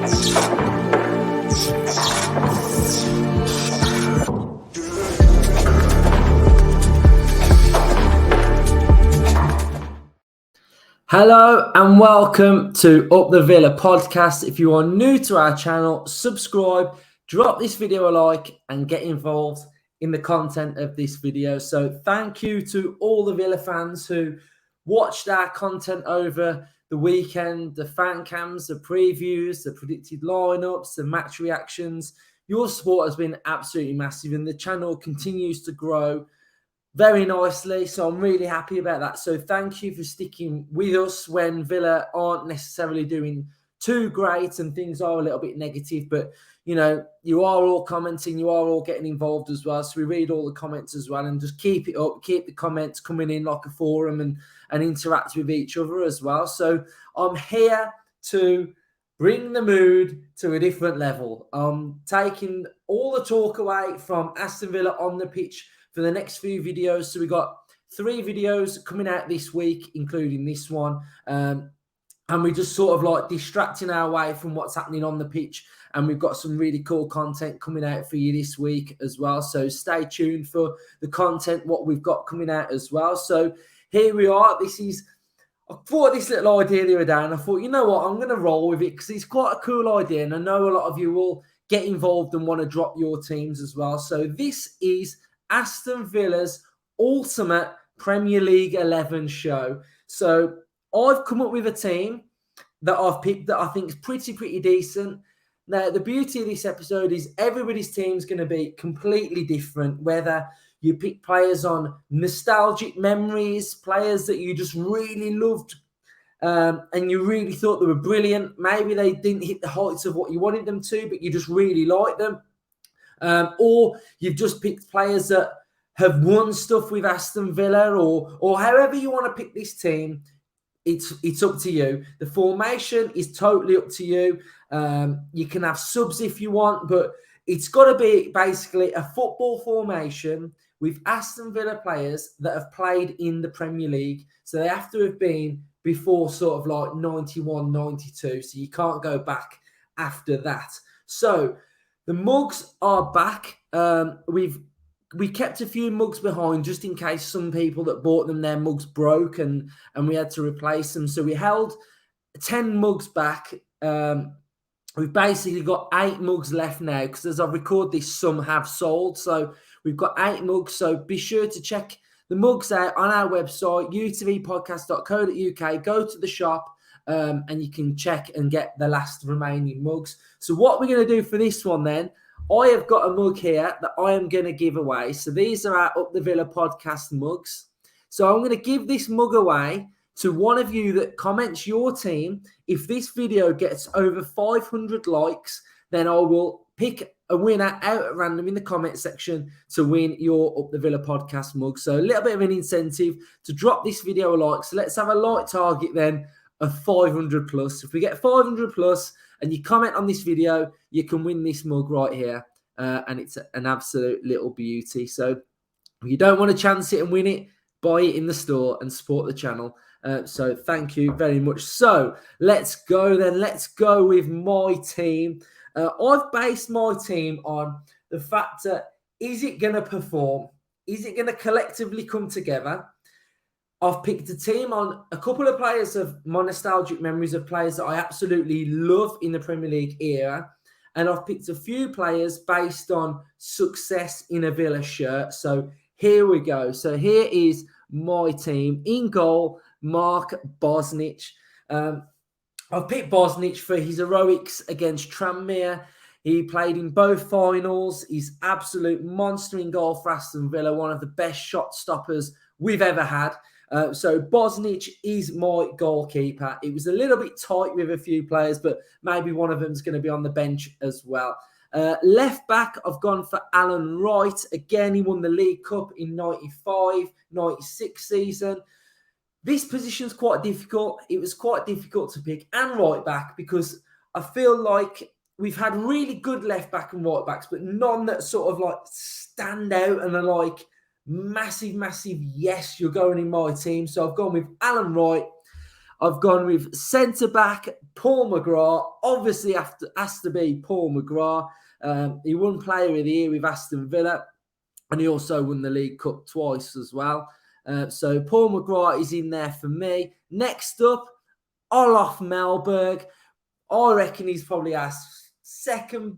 Hello and welcome to Up the Villa podcast. If you are new to our channel, subscribe, drop this video a like and get involved in the content of this video. So thank you to all the Villa fans who watched our content over the weekend, the fan cams, the previews, the predicted lineups, the match reactions. Your support has been absolutely massive and the channel continues to grow very nicely, so I'm really happy about that. So thank you for sticking with us when Villa aren't necessarily doing too great and things are a little bit negative, but you know, you are all commenting, you are all getting involved as well, so we read all the comments as well and just keep it up, keep the comments coming in like a forum and interact with each other as well. So I'm here to bring the mood to a different level. I'm taking all the talk away from Aston Villa on the pitch for the next few videos. So we got 3 videos coming out this week, including this one. And we're just sort of like distracting our way from what's happening on the pitch. And we've got some really cool content coming out for you this week as well. So stay tuned for the content, what we've got coming out as well. So here we are. I thought of this little idea the other day and I thought, you know what, I'm going to roll with it because it's quite a cool idea. And I know a lot of you will get involved and want to drop your teams as well. So this is Aston Villa's ultimate Premier League 11 show. So I've come up with a team that I've picked that I think is pretty decent. Now, the beauty of this episode is everybody's team is going to be completely different, whether you pick players on nostalgic memories, players that you just really loved and you really thought they were brilliant. Maybe they didn't hit the heights of what you wanted them to, but you just really liked them. Or you've just picked players that have won stuff with Aston Villa, or however you want to pick this team, it's up to you. The formation is totally up to you. You can have subs if you want, but it's got to be basically a football formation with Aston Villa players that have played in the Premier League. So they have to have been before sort of like 91, 92. So you can't go back after that. So the mugs are back. We kept a few mugs behind just in case some people that bought them, their mugs broke and we had to replace them. So we held 10 mugs back. We've basically got 8 mugs left now because as I record this, some have sold. So we've got 8 mugs. So be sure to check the mugs out on our website, utvpodcast.co.uk. Go to the shop. And you can check and get the last remaining mugs. So what we're going to do for this one then, I have got a mug here that I am going to give away. So these are our Up the Villa podcast mugs. So I'm going to give this mug away to one of you that comments your team. If this video gets over 500 likes, then I will pick a winner out at random in the comment section to win your Up the Villa podcast mug. So a little bit of an incentive to drop this video a like. So let's have a like target then of 500 plus. If we get 500 plus and you comment on this video, you can win this mug right here. And it's an absolute little beauty. So if you don't want to chance it and win it, buy it in the store and support the channel. So thank you very much. So let's go then. Let's go with my team. I've based my team on the fact that is it going to perform? Is it going to collectively come together? I've picked a team on a couple of players of my nostalgic memories of players that I absolutely love in the Premier League era. And I've picked a few players based on success in a Villa shirt. So here we go. So here is my team. In goal, Mark Bosnich. I've picked Bosnich for his heroics against Tranmere. He played in both finals. He's absolute monster in goal for Aston Villa, one of the best shot stoppers we've ever had. So Bosnich is my goalkeeper. It was a little bit tight with a few players, but maybe one of them is going to be on the bench as well. Left back, I've gone for Alan Wright. Again, he won the League Cup in 95, 96 season. This position's quite difficult. It was quite difficult to pick. And right back, because I feel like we've had really good left back and right backs, but none that sort of like stand out and are like massive, yes, you're going in my team. So I've gone with Alan Wright. I've gone with centre-back Paul McGrath. Obviously, has to be Paul McGrath. He won Player of the Year with Aston Villa, and he also won the League Cup twice as well. So Paul McGrath is in there for me. Next up, Olof Mellberg. I reckon he's probably our second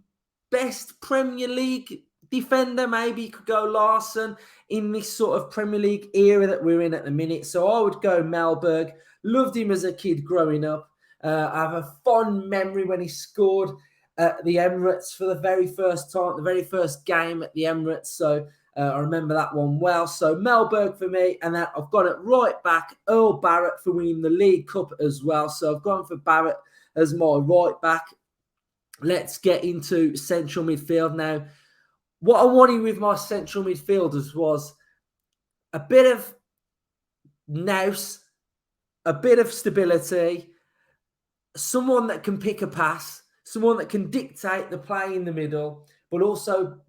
best Premier League defender. Maybe you could go Larson in this sort of Premier League era that we're in at the minute. So I would go Mellberg. Loved him as a kid growing up. I have a fond memory when he scored at the Emirates for the very first time, the very first game at the Emirates. So I remember that one well. So Mellberg for me, and then I've got it right back, Earl Barrett for winning the League Cup as well. So I've gone for Barrett as my right back. Let's get into central midfield now. What I wanted with my central midfielders was a bit of nous, a bit of stability, someone that can pick a pass, someone that can dictate the play in the middle, but also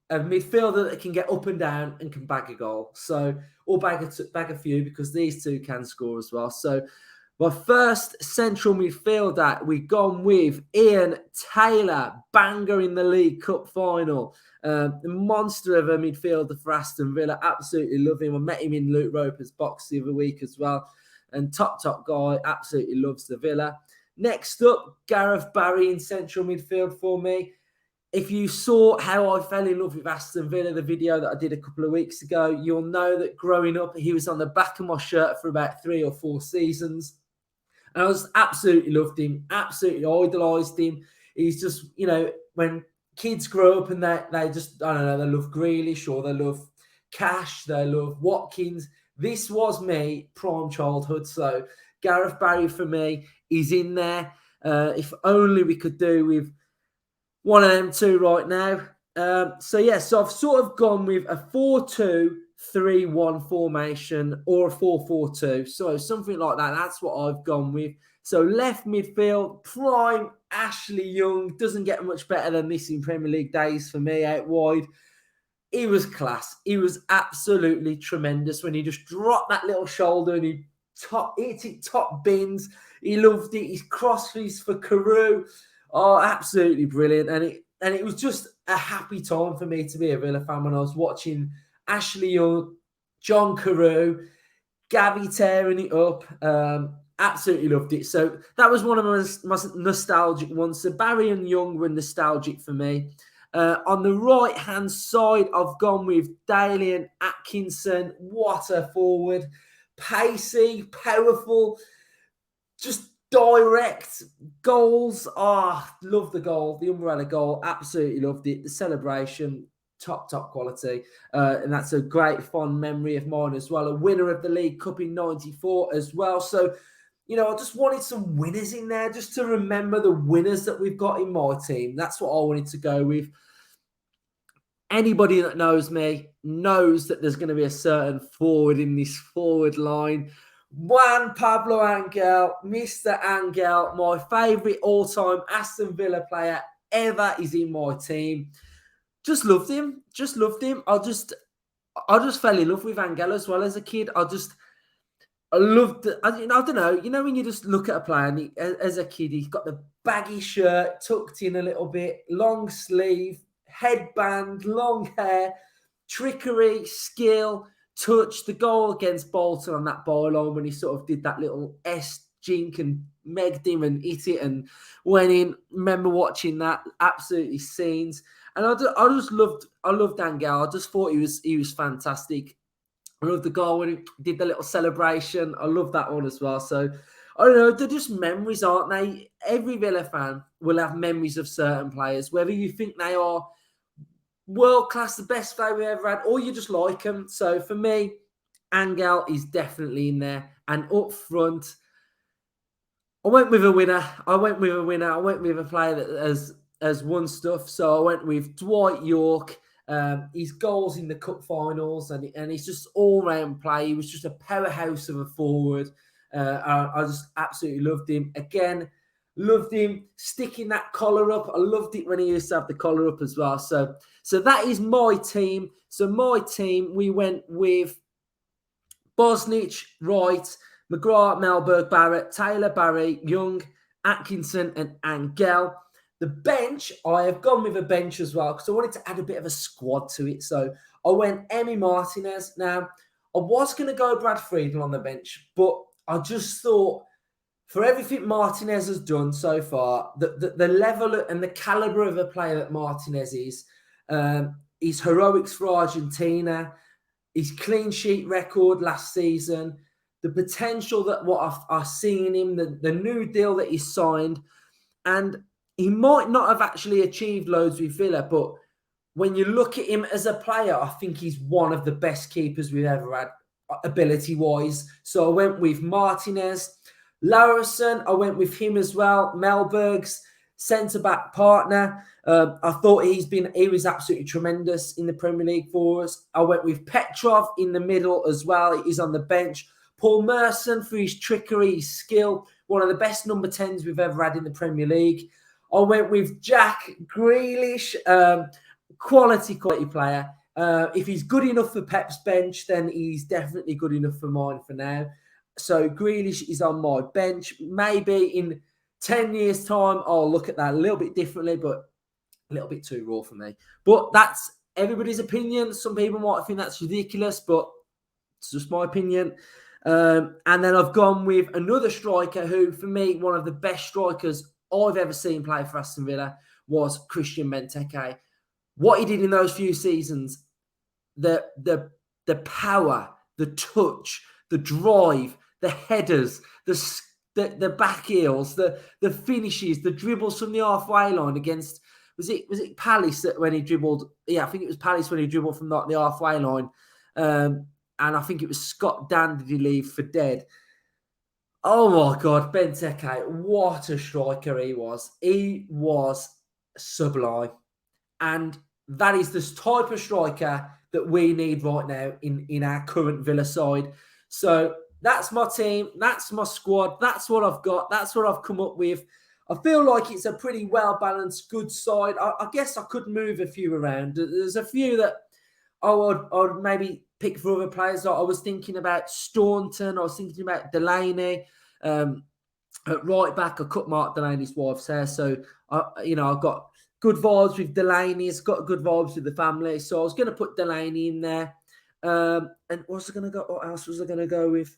a midfielder that can get up and down and can bag a goal. So, or bag a few, because these two can score as well. So, my first central midfielder, we've gone with Ian Taylor, banger in the League Cup final. The monster of a midfielder for Aston Villa. Absolutely love him. I met him in Luke Roper's box the other week as well. And top guy, absolutely loves the Villa. Next up, Gareth Barry in central midfield for me. If you saw how I fell in love with Aston Villa, the video that I did a couple of weeks ago, you'll know that growing up, he was on the back of my shirt for about 3 or 4 seasons. And I just absolutely loved him, absolutely idolised him. He's just, you know, when kids grow up and they just, I don't know, they love Grealish or they love Cash, they love Watkins. This was me, prime childhood. So Gareth Barry for me is in there. If only we could do with one of them two right now. So I've sort of gone with a 4-2-3-1 formation or a 4-4-2. So something like that. That's what I've gone with. So left midfield, prime Ashley Young. Doesn't get much better than this in Premier League days for me out wide. He was class. He was absolutely tremendous when he just dropped that little shoulder and he hit it top bins. He loved it. His crosses for Carew. Oh, absolutely brilliant. And it was just a happy time for me to be a Villa fan when I was watching Ashley Young, John Carew, Gabby tearing it up. Absolutely loved it. So that was one of my nostalgic ones. So Barry and Young were nostalgic for me. On the right-hand side, I've gone with Dalian Atkinson. What a forward. Pacey, powerful, just direct goals. Love the goal, the umbrella goal. Absolutely loved it. The celebration, top quality. And that's a great fond memory of mine as well. A winner of the League Cup in '94 as well. So, you know, I just wanted some winners in there just to remember the winners that we've got in my team. That's what I wanted to go with. Anybody that knows me knows that there's going to be a certain forward in this forward line. Juan Pablo Angel, Mr. Angel, my favourite all-time Aston Villa player ever, is in my team. Just loved him. I just fell in love with Angel as well as a kid. I loved it. I don't know. You know, when you just look at a player and as a kid, he's got the baggy shirt tucked in a little bit, long sleeve, headband, long hair, trickery, skill, touch. The goal against Bolton on that byline when he sort of did that little S-jink and megged him and hit it and went in. Remember watching that. Absolutely scenes. And I loved Angel. I just thought he was fantastic. I love the goal when he did the little celebration. I love that one as well. So, I don't know. They're just memories, aren't they? Every Villa fan will have memories of certain players, whether you think they are world-class, the best player we ever had, or you just like them. So, for me, Angel is definitely in there. And up front, I went with a winner. I went with a player that has won stuff. So, I went with Dwight Yorke. His goals in the cup finals and he's just all-round play. He was just a powerhouse of a forward. I just absolutely loved him. Again, loved him sticking that collar up. I loved it when he used to have the collar up as well. So that is my team. So my team, we went with Bosnich, right, McGrath, Melberg, Barrett, Taylor, Barry, Young, Atkinson, and Angel. The bench, I have gone with a bench as well because I wanted to add a bit of a squad to it. So I went Emi Martinez. Now, I was going to go Brad Friedel on the bench, but I just thought for everything Martinez has done so far, the level and the calibre of a player that Martinez is, his heroics for Argentina, his clean sheet record last season, the potential that what I've seen in him, the new deal that he's signed, and he might not have actually achieved loads with Villa, but when you look at him as a player, I think he's one of the best keepers we've ever had, ability-wise. So I went with Martinez. Larison, I went with him as well. Melberg's centre-back partner. I thought he was absolutely tremendous in the Premier League for us. I went with Petrov in the middle as well. He's on the bench. Paul Merson for his trickery, his skill. One of the best number 10s we've ever had in the Premier League. I went with Jack Grealish, quality player. If he's good enough for Pep's bench, then he's definitely good enough for mine for now. So Grealish is on my bench. Maybe in 10 years' time, I'll look at that a little bit differently, but a little bit too raw for me. But that's everybody's opinion. Some people might think that's ridiculous, but it's just my opinion. And then I've gone with another striker who, for me, one of the best strikers I've ever seen play for Aston Villa was Christian Benteke. What he did in those few seasons, the power, the touch, the drive, the headers, the back heels, the finishes, the dribbles from the halfway line against, was it Palace that when he dribbled? Yeah, I think it was Palace when he dribbled from the halfway line. And I think it was Scott Dan did he leave for dead. Oh my God, Benteke, what a striker he was. He was sublime. And that is the type of striker that we need right now in our current Villa side. So that's my team. That's my squad. That's what I've got. That's what I've come up with. I feel like it's a pretty well-balanced, good side. I guess I could move a few around. There's a few that I would maybe pick for other players. I was thinking about Staunton. I was thinking about Delaney. At right back, I cut Mark Delaney's wife's hair. So, I've got good vibes with Delaney. It's got good vibes with the family. So I was going to put Delaney in there. And what else was I going to go with?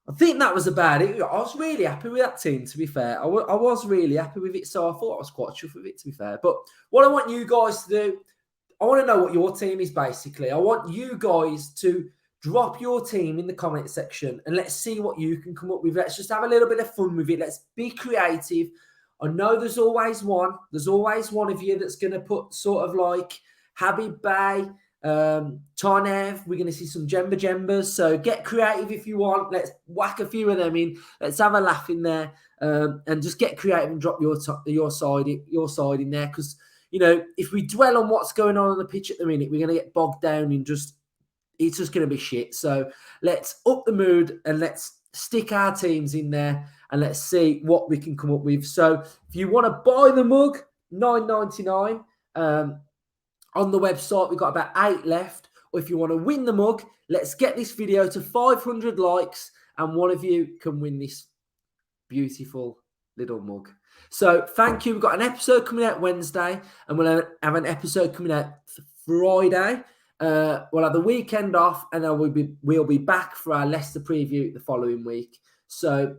I think that was about it. I was really happy with that team, to be fair. I was really happy with it. So I thought I was quite chuffed with it, to be fair. But what I want you guys to do, I want to know what your team is, basically. I want you guys to drop your team in the comment section and let's see what you can come up with. Let's just have a little bit of fun with it. Let's be creative. I know there's always one. There's always one of you that's going to put sort of like Habib Bey, Tarnev. We're going to see some Jembers. So get creative if you want. Let's whack a few of them in. Let's have a laugh in there and just get creative and drop your side in there because, if we dwell on what's going on the pitch at the minute, we're going to get bogged down in it's just going to be shit. So let's up the mood and let's stick our teams in there and let's see what we can come up with. So if you want to buy the mug, $9.99 on the website. We've got about 8 left. Or if you want to win the mug, let's get this video to 500 likes and one of you can win this beautiful little mug. So thank you. We've got an episode coming out Wednesday and we'll have an episode coming out Friday. We'll have the weekend off and then we'll be back for our Leicester preview the following week. So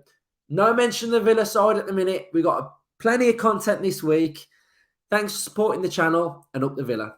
no mention of the Villa side at the minute. We've got plenty of content this week. Thanks for supporting the channel and up the Villa.